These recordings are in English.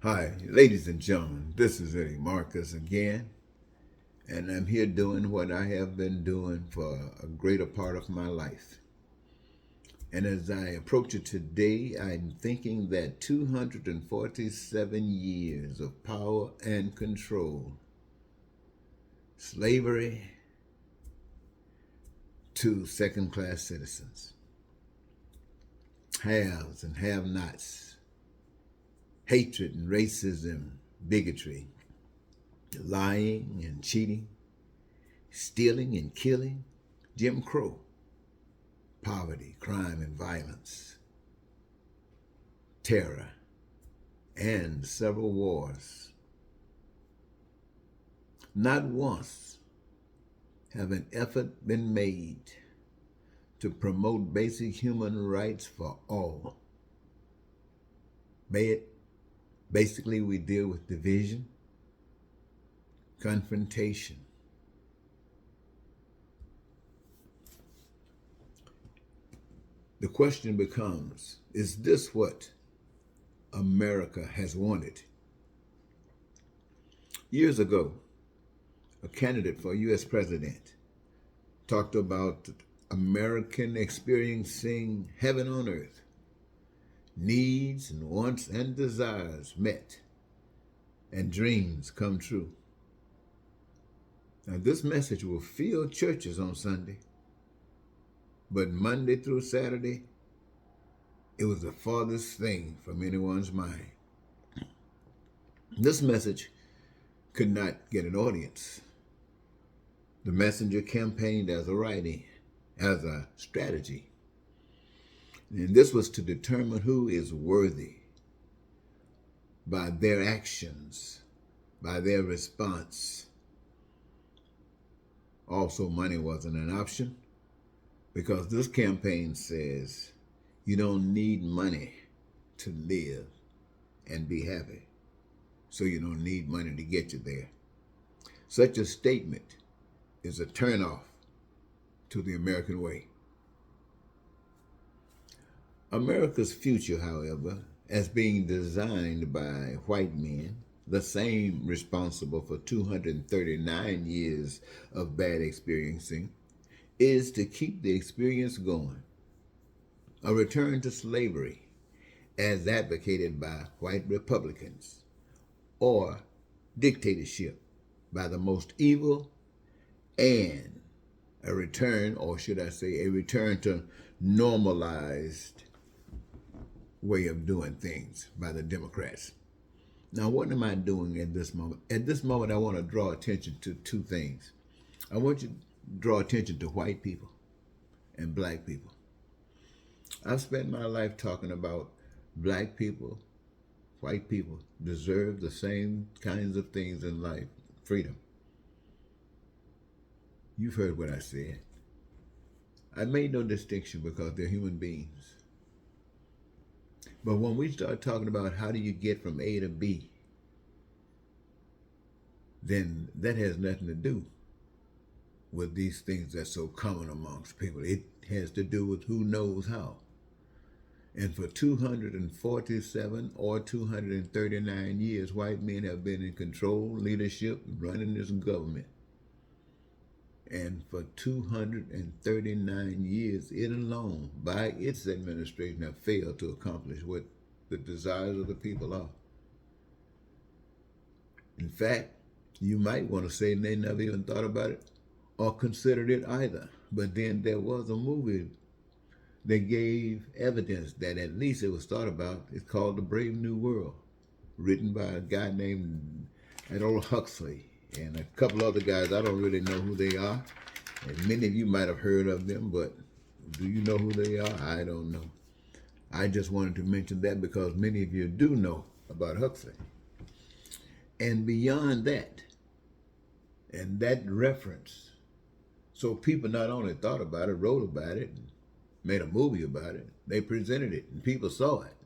Hi, ladies and gentlemen, this is Eddie Marcus again, and I'm here doing what I have been doing for a greater part of my life. And as I approach it today, I'm thinking that 247 years of power and control, slavery to second class citizens, haves and have nots, hatred and racism, bigotry, lying and cheating, stealing and killing, Jim Crow, poverty, crime, and violence, terror, and several wars. Not once have an effort been made to promote basic human rights for all. Basically, we deal with division, confrontation. The question becomes, is this what America has wanted? Years ago, a candidate for U.S. president talked about American experiencing heaven on earth, needs and wants and desires met, and dreams come true. Now, this message will fill churches on Sunday, but Monday through Saturday, it was the farthest thing from anyone's mind. This message could not get an audience. The messenger campaigned as a writing, as a strategy. And this was to determine who is worthy by their actions, by their response. Also, money wasn't an option because this campaign says you don't need money to live and be happy. So you don't need money to get you there. Such a statement is a turnoff to the American way. America's future, however, as being designed by white men, the same responsible for 239 years of bad experiencing, is to keep the experience going. A return to slavery, as advocated by white Republicans, or dictatorship by the most evil, and a return, or should I say, a return to normalized way of doing things by the Democrats. Now, what am I doing at this moment? At this moment, I want to draw attention to two things. I want you to draw attention to white people and black people. I've spent my life talking about black people, white people deserve the same kinds of things in life. Freedom. You've heard what I said. I made no distinction because they're human beings. But when we start talking about how do you get from A to B, then that has nothing to do with these things that's so common amongst people. It has to do with who knows how. And for 247 or 239 years, white men have been in control, leadership, running this government. And for 239 years, it alone, by its administration, have failed to accomplish what the desires of the people are. In fact, you might want to say they never even thought about it or considered it either. But then there was a movie that gave evidence that at least it was thought about. It's called The Brave New World, written by a guy named Aldous Huxley and a couple other guys. I don't really know who they are. And many of you might have heard of them, but do you know who they are? I don't know. I just wanted to mention that because many of you do know about Huxley. And beyond that, and that reference, so people not only thought about it, wrote about it, made a movie about it, they presented it, and people saw it.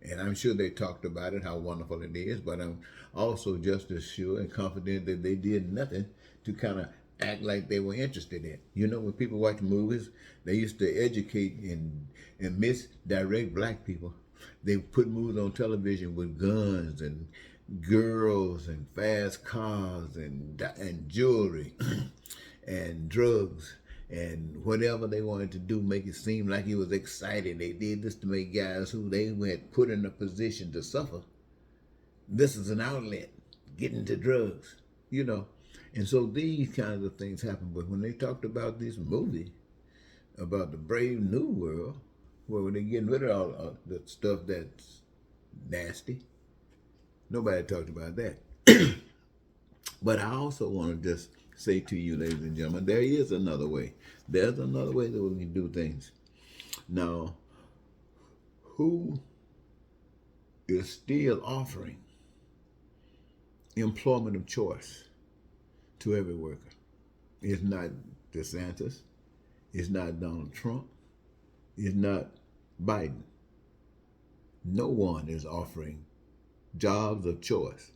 And I'm sure they talked about it, how wonderful it is, but I'm also just as sure and confident that they did nothing to kind of act like they were interested in. You know, when people watch movies, they used to educate and misdirect black people They put movies on television with guns and girls and fast cars and jewelry and drugs and whatever they wanted to do, make it seem like it was exciting. They did this to make guys who they went put in a position to suffer. This is an outlet, getting into drugs, you know. And so these kinds of things happen. But when they talked about this movie, about the Brave New World, where they're getting rid of all the stuff that's nasty, nobody talked about that. But I also want to just say to you, ladies and gentlemen, there is another way. There's another way that we can do things. Now, who is still offering employment of choice to every worker? It's not DeSantis. It's not Donald Trump. It's not Biden. No one is offering jobs of choice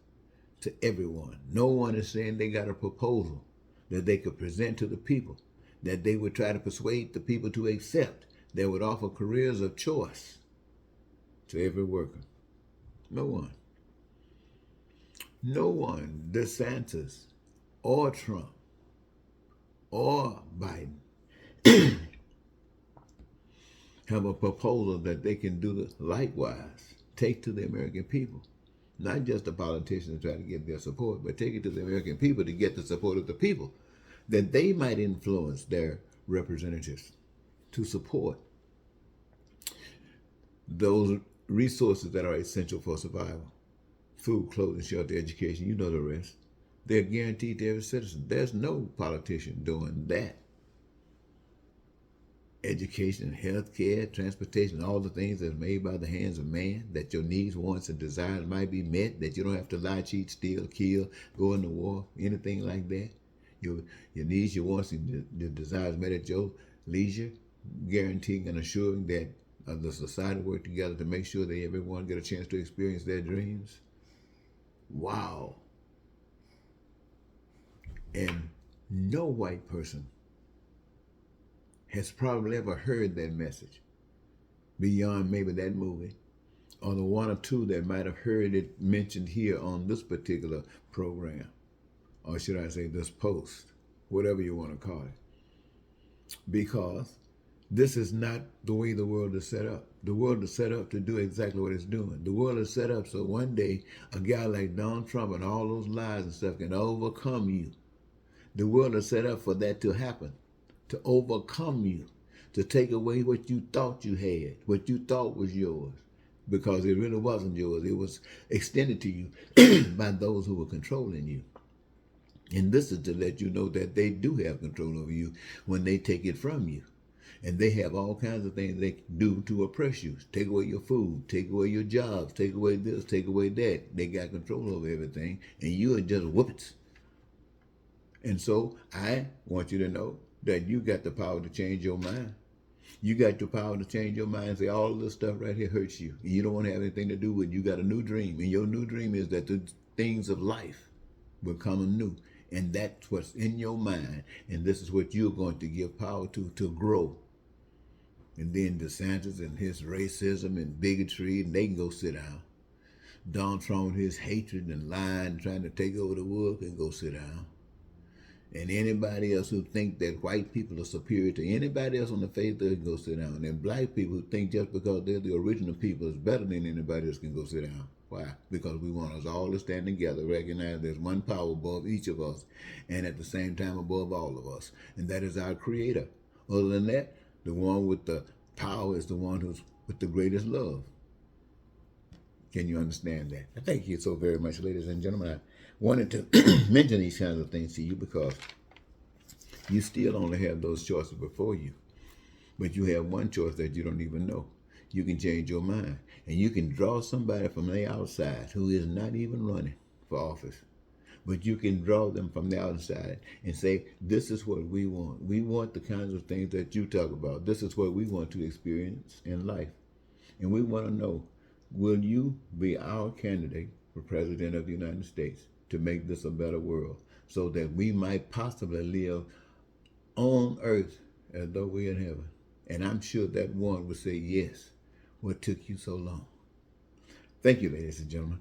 to everyone. No one is saying they got a proposal that they could present to the people, that they would try to persuade the people to accept, that would offer careers of choice to every worker. No one. No one, DeSantis or Trump or Biden, have a proposal that they can do likewise, take to the American people. Not just the politicians try to get their support, but take it to the American people to get the support of the people, that they might influence their representatives to support those resources that are essential for survival. Food, clothing, shelter, education, you know the rest. They're guaranteed to every citizen. There's no politician doing that. Education, health care, transportation, all the things that are made by the hands of man, that your needs, wants, and desires might be met, that you don't have to lie, cheat, steal, kill, go into war, anything like that. Your needs, your wants, and your desires met at your leisure, guaranteeing and assuring that the society work together to make sure that everyone get a chance to experience their dreams. Wow. And no white person has probably ever heard that message beyond maybe that movie, or the one or two that might have heard it mentioned here on this particular program, or should I say this post, whatever you want to call it. Because this is not the way the world is set up. The world is set up to do exactly what it's doing. The world is set up so one day a guy like Donald Trump and all those lies and stuff can overcome you. The world is set up for that to happen, to overcome you, to take away what you thought you had, what you thought was yours, because it really wasn't yours. It was extended to you by those who were controlling you. And this is to let you know that they do have control over you when they take it from you. And they have all kinds of things they can do to oppress you. Take away your food, take away your jobs, take away this, take away that. They got control over everything, and you are just whippets. And so I want you to know that you got the power to change your mind. You got the power to change your mind and say, all this stuff right here hurts you. And you don't want to have anything to do with it. You got a new dream. And your new dream is that the things of life will come anew. And that's what's in your mind. And this is what you're going to give power to grow. And then DeSantis and his racism and bigotry, and they can go sit down. Donald Trump and his hatred and lying, trying to take over the world, can go sit down. And anybody else who think that white people are superior to anybody else on the face of the earth can go sit down. And black people who think just because they're the original people is better than anybody else can go sit down. Why? Because we want us all to stand together, recognize there's one power above each of us, and at the same time above all of us. And that is our Creator. Other than that, the one with the power is the one who's with the greatest love. Can you understand that? Thank you so very much, ladies and gentlemen. I wanted to mention these kinds of things to you because you still only have those choices before you. But you have one choice that you don't even know. You can change your mind. And you can draw somebody from the outside who is not even running for office. But you can draw them from the outside and say, this is what we want. We want the kinds of things that you talk about. This is what we want to experience in life. And we want to know, will you be our candidate for President of the United States to make this a better world so that we might possibly live on earth as though we're in heaven? And I'm sure that one would say, yes. What took you so long? Thank you, ladies and gentlemen.